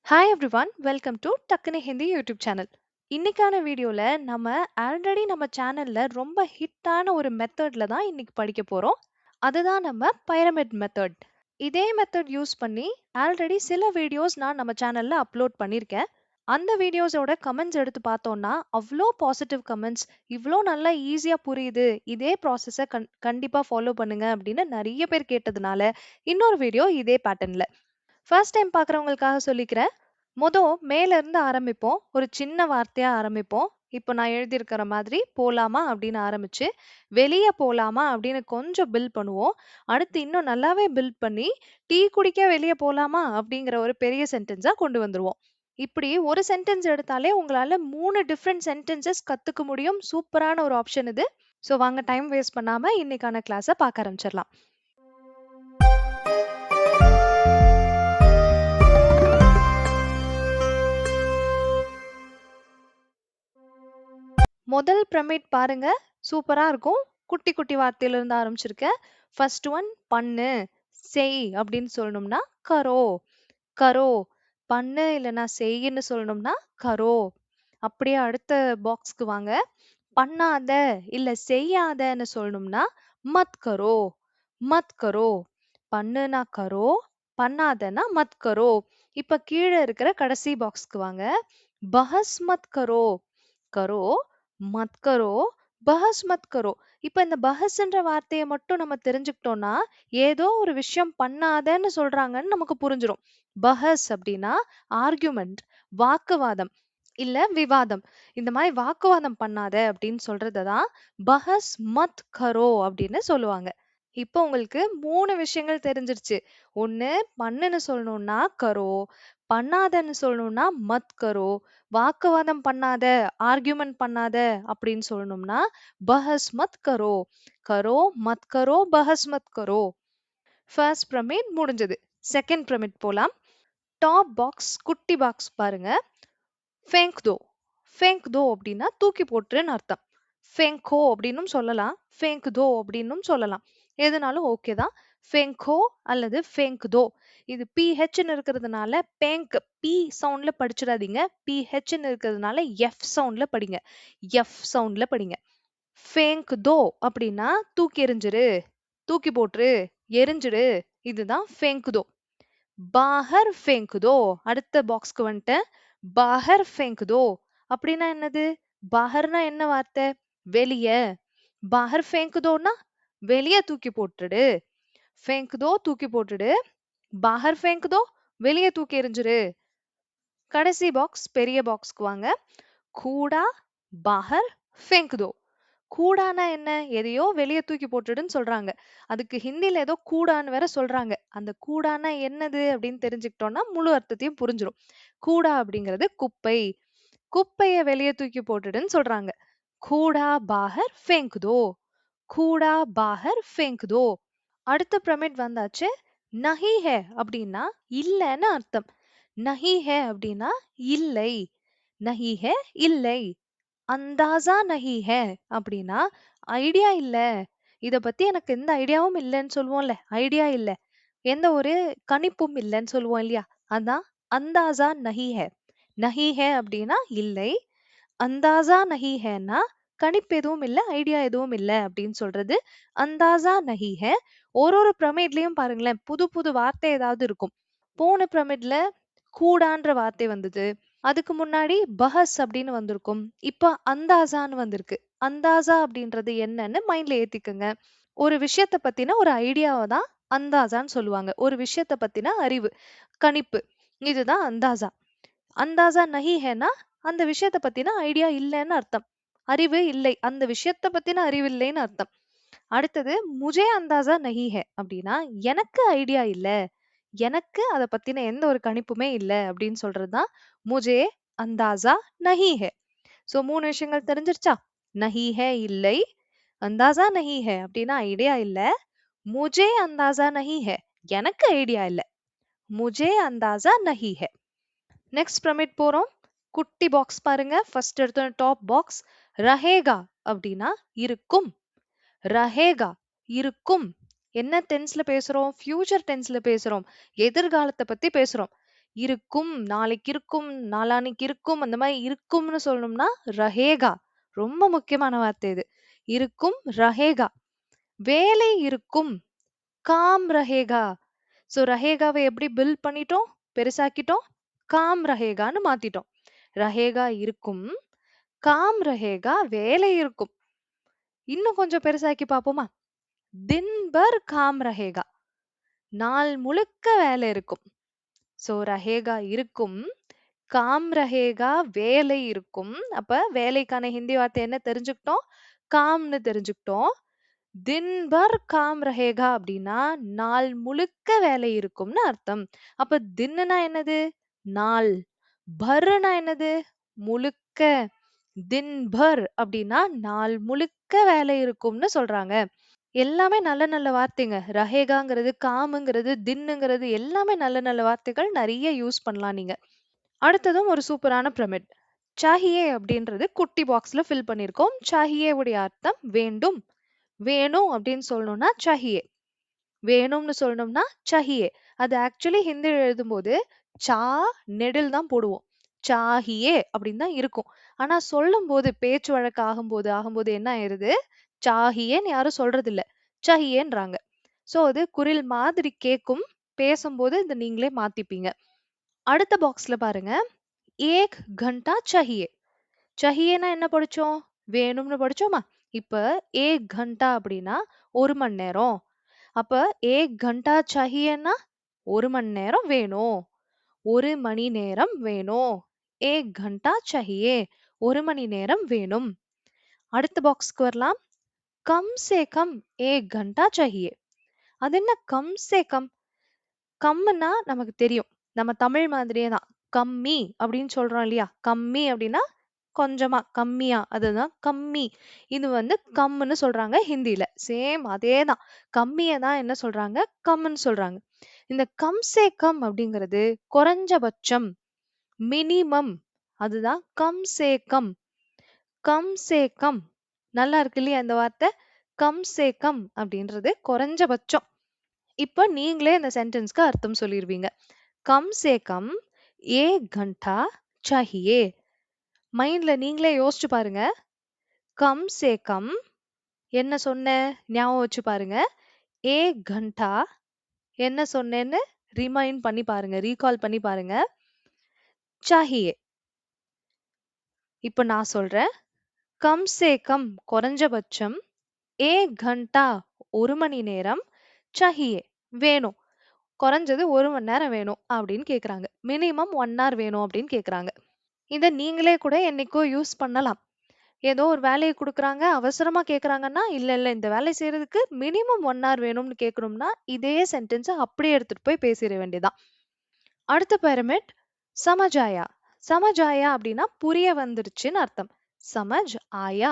Hi everyone, welcome to டக்குனு Hindi YouTube channel. இன்னைக்கான வீடியோல நம்ம சேனல்ல ரொம்ப ஹிட்டான ஒரு மெத்தட்ல தான் இன்னைக்கு படிக்க போறோம். அதுதான் நம்ம பைரமிட் மெத்தட். இதே மெத்தட் யூஸ் பண்ணி ஆல்ரெடி சில வீடியோஸ் நான் நம்ம சேனல்ல அப்லோட் பண்ணியிருக்கேன். அந்த வீடியோஸோட கமெண்ட்ஸ் எடுத்து பார்த்தோம்னா அவ்வளோ பாசிட்டிவ் கமெண்ட்ஸ், இவ்வளோ நல்லா ஈஸியா புரியுது, இதே ப்ராசஸை கண்டிப்பா ஃபாலோ பண்ணுங்க அப்படின்னு நிறைய பேர் கேட்டதுனால இன்னொரு வீடியோ இதே பேட்டர்ன்ல. ஃபர்ஸ்ட் டைம் பார்க்குறவங்களுக்காக சொல்லிக்கிறேன். மேல இருந்து ஆரம்பிப்போம். ஒரு சின்ன வார்த்தையா ஆரம்பிப்போம். இப்போ நான் எழுதியிருக்கிற மாதிரி போலாமா அப்படின்னு ஆரம்பிச்சு, வெளிய போலாமா அப்படின்னு கொஞ்சம் பில்ட் பண்ணுவோம். அடுத்து இன்னும் நல்லாவே பில்ட் பண்ணி, டீ குடிக்க வெளிய போலாமா அப்படிங்கிற ஒரு பெரிய சென்டென்ஸா கொண்டு வந்துருவோம். இப்படி ஒரு சென்டென்ஸ் எடுத்தாலே உங்களால 3 டிஃபரெண்ட் சென்டென்சஸ் கத்துக்க முடியும். சூப்பரான ஒரு ஆப்ஷன் இது. ஸோ வாங்க டைம் வேஸ்ட் பண்ணாம இன்னைக்கான கிளாஸ பார்க்க ஆரம்பிச்சிடலாம். முதல் பிரமிட் பாருங்க. சூப்பரா இருக்கும். குட்டி குட்டி வார்த்தையில இருந்து ஆரம்பிச்சிருக்கேன். ஃபர்ஸ்ட் ஒன் பண்ணு, செய் அப்படின்னு சொல்லணும்னா கரோ. கரோ. பண்ணு இல்லைன்னா செய்ன்னு சொல்லணும்னா கரோ. அப்படியே அடுத்த பாக்ஸ்க்கு வாங்க. பண்ணாத இல்ல செய்யாதன்னு சொல்லணும்னா மத் கரோ. மத் கரோ. பண்ணுனா கரோ, பண்ணாதன்னா மத் கரோ. இப்ப கீழே இருக்கிற கடைசி பாக்ஸ்க்கு வாங்க. பஹஸ் மத் கரோ. கரோ, மத் கரோ, பஹஸ் மத் கரோ. இப்ப இந்த பஹஸ்ன்ற வார்த்தையை மட்டும் நம்ம தெரிஞ்சுக்கிட்டோம்னா ஏதோ ஒரு விஷயம் பண்ணாதன்னு சொல்றாங்கன்னு நமக்கு புரிஞ்சிடும். பஹஸ் அப்படின்னா ஆர்குமெண்ட், வாக்குவாதம் இல்ல விவாதம். இந்த மாதிரி வாக்குவாதம் பண்ணாத அப்படின்னு சொல்றதான் பஹஸ் மத் கரோ அப்படின்னு சொல்லுவாங்க. இப்போ உங்களுக்கு 3 விஷயங்கள் தெரிஞ்சிருச்சு. ஒண்ணு பண்ணுன்னு சொல்லணும்னா கரோ, பண்ணாதன்னு சொல்லணும்னா மத் கரோ, வாக்குவாதம் பண்ணாத, ஆர்கியூமெண்ட் பண்ணாத அப்படின்னு சொல்லணும்னா பஹஸ் மத் கரோ. கரோ, மத் கரோ, பஹஸ் மத் கரோ. ஃபர்ஸ்ட் பிரமிட் முடிஞ்சது. செகண்ட் பிரமிட் போலாம். டாப் பாக்ஸ், குட்டி பாக்ஸ் பாருங்க. ஃபேங்க் தோ. ஃபேங்க் தோ அப்படின்னா தூக்கி போட்டுருன்னு அர்த்தம். ஃபேங்கோ அப்படின்னும் சொல்லலாம். ஃபேங்க் தோ அப்படின்னும் சொல்லலாம். எதுனாலும் ஓகே தான். ஃபேங்கோ அல்லது ஃபேங்க் தோ. இது பிஹெச்னு இருக்கிறதுனால பேங்க் பி சவுண்ட்ல படிச்சிடாதீங்க. பிஹெச்னு இருக்கிறதுனால எஃப் சவுண்ட்ல படிங்க. எஃப் சவுண்ட்ல படிங்க. ஃபேங்க் தோ அப்படின்னா தூக்கி எறிஞ்சிரு, தூக்கி போட்டுரு, எரிஞ்சிடு. இதுதான் ஃபேங்க் தோ. பாஹர் ஃபேங்க் தோ. அடுத்த பாக்ஸ்க்கு வந்துட்டேன். பாஹர் ஃபேங்க் தோ அப்படின்னா என்னது? பாஹர்னா என்ன வார்த்தை? வெளிய. பாஹர் ஃபேங்க் தோனா வெளிய தூக்கி போட்டுடு. ஃபேங்க் தோ தூக்கி போட்டுடு. பாஹர் ஃபேங்க் தோ வெளிய தூக்கி எறிஞ்சிரு. கடைசி பாக்ஸ் பெரிய பாக்ஸ்க்கு வாங்க. கூடா, பாஹர் ஃபேங்க் தோ. கூடானா என்ன? எதையோ வெளிய தூக்கி போட்டுடுன்னு சொல்றாங்க. அதுக்கு ஹிந்தில ஏதோ கூடான்னு வேற சொல்றாங்க. அந்த கூடானா என்னது அப்படின்னு தெரிஞ்சுக்கிட்டோம்னா முழு அர்த்தத்தையும் புரிஞ்சிடும். கூடா அப்படிங்கிறது குப்பை. குப்பைய வெளிய தூக்கி போட்டுடுன்னு சொல்றாங்க. கூடா பாஹர் ஃபேங்க் தோ. கூடா பாஹர் ஃபேங்க் தோ. அடுத்த பிரமிட் வந்தாச்சு. நஹி ஹே அப்படின்னா இல்லைன்னு அர்த்தம். நஹி ஹே அப்படின்னா இல்லை. நஹி ஹே இல்லை. அந்தாசா நஹி ஹே அப்படின்னா ஐடியா இல்ல. இத பத்தி எனக்கு எந்த ஐடியாவும் இல்லைன்னு சொல்லுவோம்ல. ஐடியா இல்ல. எந்த ஒரு கணிப்பும் இல்லைன்னு சொல்லுவோம் இல்லையா? அதான் அந்தாசா நஹி ஹே. நஹி ஹே அப்படின்னா இல்லை. அந்தாசா நஹி ஹேன்னா கணிப்பு எதுவும் இல்ல, ஐடியா எதுவும் இல்ல அப்படின்னு சொல்றது அந்தாசா நஹி ஹே. ஒரு பிரமிட்லயும் பாருங்களேன், புது புது வார்த்தை ஏதாவது இருக்கும். போன பிரமிட்ல கூடான்ற வார்த்தை வந்தது. அதுக்கு முன்னாடி பஹஸ் அப்படின்னு வந்திருக்கும். இப்ப அந்தாசான்னு வந்திருக்கு. அந்தாசா அப்படின்றது என்னன்னு மைண்ட்ல ஏத்திக்கங்க. ஒரு விஷயத்த பத்தின ஒரு ஐடியாவை தான் அந்தாசான்னு சொல்லுவாங்க. ஒரு விஷயத்த பத்தின அறிவு, கணிப்பு. இதுதான் அந்தாசா. அந்தாசா நஹி ஹேனா அந்த விஷயத்த பத்தின ஐடியா இல்லைன்னு அர்த்தம். அறிவு இல்லை. அந்த விஷயத்த பத்தின அறிவு இல்லைன்னு அர்த்தம். அடுத்தது முஜே அந்தாசா நஹி ஹே அப்படின்னா எனக்கு ஐடியா இல்ல. எனக்கு அத பத்தின எந்த ஒரு கணிப்புமே இல்ல அப்படின்னு சொல்றதுதான் முஜே அந்தாசா நஹி ஹே. சோ 3 விஷயங்கள் தெரிஞ்சிருச்சா? நஹி ஹே இல்லை. அந்தாசா நஹி ஹே அப்படின்னா ஐடியா இல்ல. முஜே அந்தாசா நஹி ஹே எனக்கு ஐடியா இல்ல. முஜே அந்தாசா நஹி ஹே. நெக்ஸ்ட் பிரமிட் போறோம். குட்டி பாக்ஸ் பாருங்க. ஃபர்ஸ்ட் எடுத்த டாப் பாக்ஸ். ரஹேகா அப்படின்னா இருக்கும். ரஹேகா இருக்கும். என்ன டென்ஸ்ல பேசுறோம்? ஃபியூச்சர் டென்ஸ்ல பேசுறோம். எதிர்காலத்தை பத்தி பேசுறோம். இருக்கும், நாளைக்கு இருக்கும், நாளான்னைக்கு இருக்கும், அந்த மாதிரி இருக்கும்னு சொல்லணும்னா ரஹேகா. ரொம்ப முக்கியமான வார்த்தை இது. இருக்கும், ரஹேகா. வேலை இருக்கும், காம் ரஹேகா. சோ ரஹேகாவை எப்படி பில்ட் பண்ணிட்டோம், பெருசாக்கிட்டோம், காம் ரஹேகான்னு மாத்திட்டோம். ரஹேகா இருக்கும், காம் ரஹேகா வேலை இருக்கும். இன்னும் கொஞ்சம் பெருசாக்கி பாப்போமா? தின் பர் காம் ரஹேகா, நாள் முழுக்க வேலை இருக்கும். சோ ரஹேகா இருக்கும், காம் ரஹேகா வேலை இருக்கும். அப்ப வேலைக்கான ஹிந்தி வார்த்தை என்ன தெரிஞ்சுக்கிட்டோம்? காம்னு தெரிஞ்சுக்கிட்டோம். தின் பர் காம் ரஹேகா அப்படின்னா நாள் முழுக்க வேலை இருக்கும்னு அர்த்தம். அப்ப தின்னுனா என்னது? நாள். பர்னா என்னது? முழுக்க. தின் பர் அப்படின்னா நாள் முழுக்க வேலை இருக்கும்னு சொல்றாங்க. எல்லாமே நல்ல நல்ல வார்த்தைங்க. ரஹேகாங்கிறது, காமுங்கிறது, தின்னுங்கிறது எல்லாமே நல்ல நல்ல வார்த்தைகள். நிறைய யூஸ் பண்ணலாம் நீங்க. அடுத்ததும் ஒரு சூப்பரான பிரமிட். சாஹியே அப்படின்றது குட்டி பாக்ஸ்ல ஃபில் பண்ணிருக்கோம். சாஹியே உடைய அர்த்தம் வேண்டும். வேணும் அப்படின்னு சொல்லணும்னா சாஹியே. வேணும்னு சொல்லணும்னா சாஹியே. அது ஆக்சுவலி ஹிந்தி எழுதும்போது சா நெடில் தான் போடுவோம். சாஹியே அப்படின்னு தான் இருக்கும். ஆனா சொல்லும் போது, பேச்சு வழக்கு ஆகும்போது என்ன ஆயிருது? சாஹியேன்னு யாரும் சொல்றது இல்ல. சாஹியேன்றாங்க. சோ அது குரில் மாதிரி கேக்கும். பேசும்போது இத நீங்களே மாத்திப்பீங்க. அடுத்த பாக்ஸ்ல பாருங்க. ஏக் கண்டா சாஹியே. சாஹியேனா என்ன படிச்சோம்? வேணும்னு படிச்சோமா? இப்ப ஏக் கண்டா அப்படின்னா 1 மணி நேரம். அப்ப ஏக் கண்டா சாஹியேன்னா 1 மணி நேரம் வேணும். 1 மணி நேரம் வேணும். ஏக் கண்டா சாஹியே. 1 மணி நேரம் வேணும். அடுத்த பாக்ஸ்க்கு வரலாம். கம் சே கம் ஏக் கண்டா சாஹியே. அது என்ன கம் சே கம்? கம்முன்னா நமக்கு தெரியும். நம்ம தமிழ் மாதிரியே தான். கம்மி அப்படின்னு சொல்றோம் இல்லையா? கம்மி அப்படின்னா கொஞ்சமா, கம்மியா, அதுதான் கம்மி. இது வந்து கம்முன்னு சொல்றாங்க ஹிந்தில. சேம் அதேதான். கம்மிய தான் என்ன சொல்றாங்க? கம்முன்னு சொல்றாங்க. இந்த கம் சே கம் அப்படிங்கிறது குறைஞ்சபட்சம், மினிமம். அதுதான் கம் சே கம். கம் சே கம். நல்லா இருக்கு இல்லையா இந்த வார்த்தை? கம் சே கம் அப்படின்றது குறைஞ்சபட்சம். இப்ப நீங்களே இந்த சென்டென்ஸ்க்கு அர்த்தம் சொல்லிருவீங்க. கம் சே கம் ஏக் கண்டா சாஹியே. மைண்ட்ல நீங்களே யோசிச்சு பாருங்க. கம் சே கம் என்ன சொன்னேன்? ஞாபகம் வச்சு பாருங்க. ஏக் கண்டா என்ன சொன்னேன்னு ரிமைண்ட் பண்ணி பாருங்க. ரீகால் பண்ணி பாருங்க. சாஹியே. இப்ப நான் சொல்றேன். கம் சே கம் குறைஞ்சபட்சம், ஏக் கண்டா 1 மணி நேரம், சாஹியே வேணும். குறைஞ்சது 1 மணி நேரம் வேணும் அப்படின்னு கேக்குறாங்க. மினிமம் 1 hour வேணும் அப்படின்னு கேக்குறாங்க. இத நீங்களே கூட என்னைக்கோ யூஸ் பண்ணலாம். ஏதோ ஒரு வேலைய குடுக்குறாங்க, அவசரமா கேக்குறாங்கன்னா, இல்ல இல்ல இந்த வேலை செய்றதுக்கு மினிமம் 1 hour வேணும்னு கேட்கணும்னா, இதே சென்டென்ஸ அப்படியே எடுத்துட்டு போய் பேசிற வேண்டியதுதான். அடுத்த பிரமிட் சமஜ் ஆயா. சமஜ் ஆயா அப்படின்னா புரிய வந்துருச்சுன்னு அர்த்தம். சமஜ் ஆயா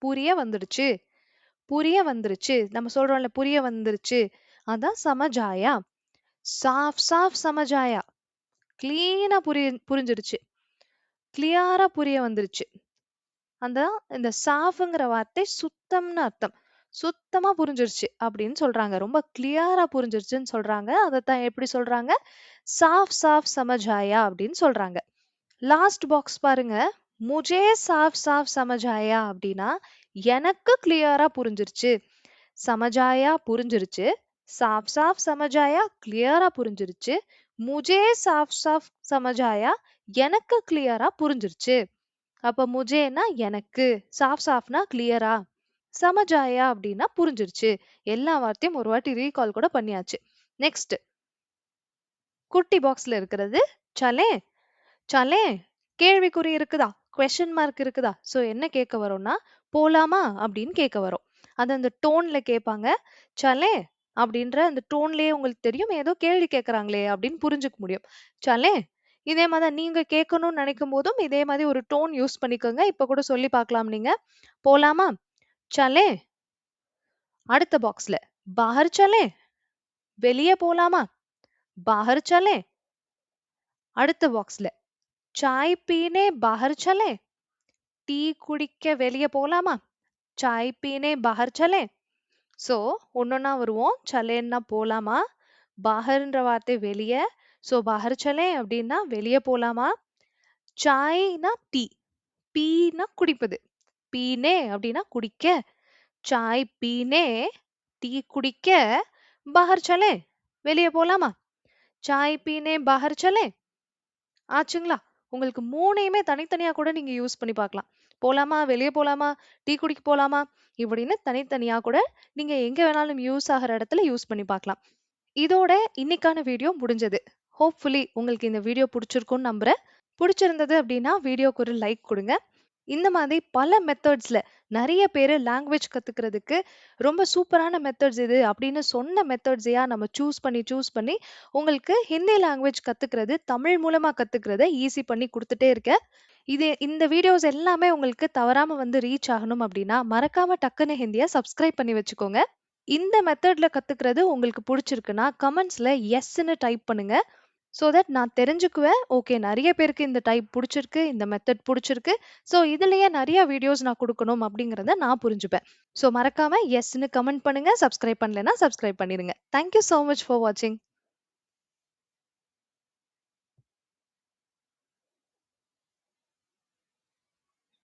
புரிய வந்துடுச்சு. புரிய வந்துருச்சு. நம்ம சொல்றோம்ல புரிய வந்துருச்சு. அதான் சமஜ் ஆயா. சாஃப் சாஃப் சமஜ் ஆயா. கிளீனா புரிஞ்சிருச்சு. கிளியரா புரிய வந்துருச்சு. அந்த இந்த சாஃப்ங்கிற வார்த்தை சுத்தம்னு அர்த்தம். சுத்தமா புரிஞ்சிருச்சு அப்படின்னு சொல்றாங்க. ரொம்ப கிளியரா புரிஞ்சிருச்சுன்னு சொல்றாங்க. அதத்தான் எப்படி சொல்றாங்க? சாஃப் சாஃப் சமஜ் ஆயா அப்படின்னு சொல்றாங்க. லாஸ்ட் பாக்ஸ் பாருங்க. முஜே சாஃப் சாஃப் சமஜ் ஆயா அப்படின்னா எனக்கு கிளியரா புரிஞ்சிருச்சு. சமஜ் ஆயா புரிஞ்சிருச்சு. சாஃப் சாஃப் சமஜ் ஆயா கிளியரா புரிஞ்சிருச்சு. முஜே சாஃப் சாஃப் சமஜ் ஆயா எனக்கு கிளியரா புரிஞ்சிருச்சு. அப்ப முஜேனா எனக்கு, சாஃப் சாஃப்னா கிளியரா, சமஜ் ஆயா அப்படின்னா புரிஞ்சிருச்சு. எல்லா வார்த்தையும் ஒரு வாட்டி ரீகால் கூட பண்ணியாச்சு. நெக்ஸ்ட் குட்டி பாக்ஸ்ல இருக்கிறது சலே. சலே கேள்விக்குறி இருக்குதா? கொஸ்டின் மார்க் இருக்குதா? சோ என்ன கேட்க வரோம்னா போலாமா அப்படின்னு கேட்க வரும். அது அந்த டோன்ல கேட்பாங்க. சலே அப்படின்ற அந்த டோன்லயே உங்களுக்கு தெரியும் ஏதோ கேள்வி கேட்கறாங்களே அப்படின்னு புரிஞ்சுக்க முடியும். சலே இதே மாதிரி நீங்க கேட்கணும்னு நினைக்கும் போதும் இதே மாதிரி ஒரு டோன் யூஸ் பண்ணிக்கோங்க. இப்ப கூட சொல்லி பார்க்கலாம் நீங்க. போலாமா? சலே. அடுத்த பாக்ஸ்ல பாஹர் சலே. வெளியே போலாமா? பாஹர் சலே. அடுத்த பாக்ஸ்ல சாய் பீனே பாஹர் சலே. டீ குடிக்க வெளியே போலாமா? சாய் பீனே பாஹர் சலே. சோ ஒன்னொன்னா வருவோம். சலேன்னா போலாமா, பாஹர்ன்ற வார்த்தை வெளியே. ஸோ பாஹர் சலே அப்படின்னா வெளியே போலாமா? சாய்னா டீ. பீனா குடிப்பது. பீனே அப்படின்னா குடிக்க. சாய் பீனே டீ குடிக்க. பாஹர் சலே வெளியே போலாமா? சாய் பீனே பாஹர் சலே ஆச்சுங்களா? உங்களுக்கு 3யுமே தனித்தனியா கூட நீங்க யூஸ் பண்ணி பார்க்கலாம். போலாமா? வெளிய போலாமா? டீ குடிக்க போலாமா? இப்படின்னு தனித்தனியா கூட நீங்க எங்க வேணாலும் யூஸ் ஆகுற இடத்துல யூஸ் பண்ணி பார்க்கலாம். இதோட இன்னைக்கான வீடியோ முடிஞ்சது. ஹோப்ஃபுல்லி உங்களுக்கு இந்த வீடியோ புடிச்சிருக்கும்னு நம்புறேன். புடிச்சிருந்தது அப்படின்னா வீடியோக்கு ஒரு லைக் குடுங்க. இந்த மாதிரி பல மெத்தட்ஸ்ல நெறைய பேரு லாங்குவேஜ் கத்துக்கிறதுக்கு ரொம்ப சூப்பரான மெத்தட்ஸ் இது அப்படின்னு சொன்ன மெத்தட்ஸையா நம்ம சூஸ் பண்ணி உங்களுக்கு ஹிந்தி லாங்குவேஜ் கத்துக்கிறது தமிழ் மூலமா கத்துக்கிறத ஈஸி பண்ணி குடுத்துட்டே இருக்கேன். இந்த வீடியோஸ் எல்லாமே உங்களுக்கு தவறாம வந்து ரீச் ஆகணும் அப்படின்னா மறக்காம டக்குன்னு ஹிந்திய சப்ஸ்கிரைப் பண்ணி வச்சுக்கோங்க. இந்த மெத்தட்ல கத்துக்கிறது உங்களுக்கு புடிச்சிருக்குன்னா கமெண்ட்ஸ்ல எஸ்ன்னு டைப் பண்ணுங்க. சோ தட் நான் தெரிஞ்சுக்குவேன். ஓகே, நெறைய பேருக்கு இந்த டைப் புடிச்சிருக்கு. இந்த மெத்தட் புடிச்சிருக்கு. சோ இதுலயே நெறைய வீடியோஸ் நான் குடுக்கணும் அப்படிங்கிறத நான் புரிஞ்சுப்பேன். சோ மறக்காம எஸ்ன்னு கமெண்ட் பண்ணுங்க. சப்ஸ்கிரைப் பண்ணலன்னா சப்ஸ்கிரைப் பண்ணிருங்க. Thank you so much for வாட்சிங்.